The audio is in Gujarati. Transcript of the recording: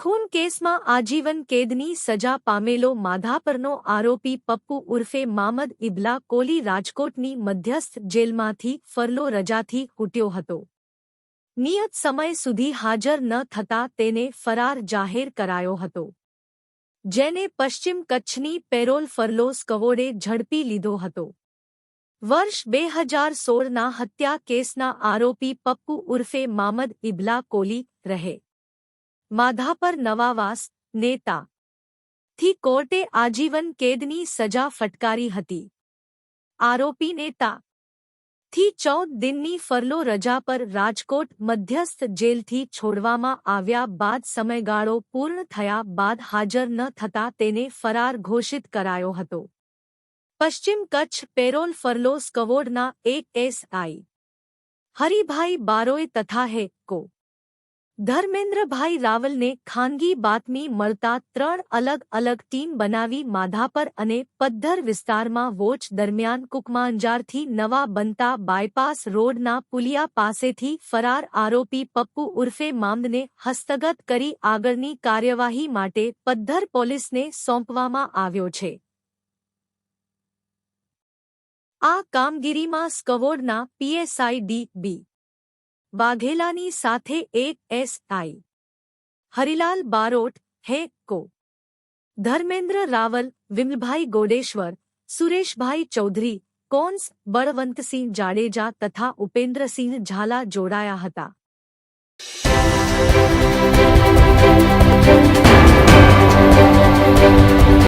ખૂન કેસમાં આજીવન કેદની સજા પામેલો માધાપરનો આરોપી પપ્પુ ઉર્ફે મામદ ઇબલા કોલી રાજકોટની મધ્યસ્થ જેલમાંથી ફરલો રજાથી છૂટ્યો હતો. નિયત સમય સુધી હાજર ન થતાં તેને ફરાર જાહેર કરાયો હતો, જેને પશ્ચિમ કચ્છની પેરોલ ફરલો સ્કવોડે ઝડપી લીધો હતો. વર્ષ 2016ના હત્યા કેસના આરોપી પપ્પુ ઉર્ફે મામદ ઇબલા કોલી રહે માધાપર નવાવાસ નેતા થી કોર્ટે આજીવન કેદની સજા ફટકારી હતી. આરોપી નેતા થી 14 દિનની ફરલો રજા પર રાજકોટ મધ્યસ્થ જેલથી છોડવામાં આવ્યા બાદ સમયગાળો પૂર્ણ થયા બાદ હાજર ન થતાં તેને ફરાર ઘોષિત કરાયો હતો. પશ્ચિમ કચ્છ પેરોલ ફરલો સ્કવોડના એક એસઆઈ હરિભાઈ બારોય તથા કો ધર્મેન્દ્રભાઈ રાવલને ખાનગી બાતમી મળતા 3 અલગ અલગ ટીમ બનાવી માધાપર અને પદ્ધર વિસ્તારમાં વોચ દરમિયાન કુકમાંજારથી નવા બનતા બાયપાસ રોડના પુલિયા પાસેથી ફરાર આરોપી પપ્પુ ઉર્ફે મામદને હસ્તગત કરી આગળની કાર્યવાહી માટે પદ્ધર પોલીસને સોંપવામાં આવ્યો છે. આ કામગીરીમાં સ્કવોડના પીએસઆઈ ડી.બી. વાઘેલાની સાથે એક એસઆઈ હરિલાલ બારોટ, કો ધર્મેન્દ્ર રાવલ, વિમલભાઈ ગોડેશ્વર, સુરેશભાઈ ચૌધરી, કોન્સ બળવંતસિંહ જાડેજા તથા ઉપેન્દ્રસિંહ ઝાલા જોડાયા હતા.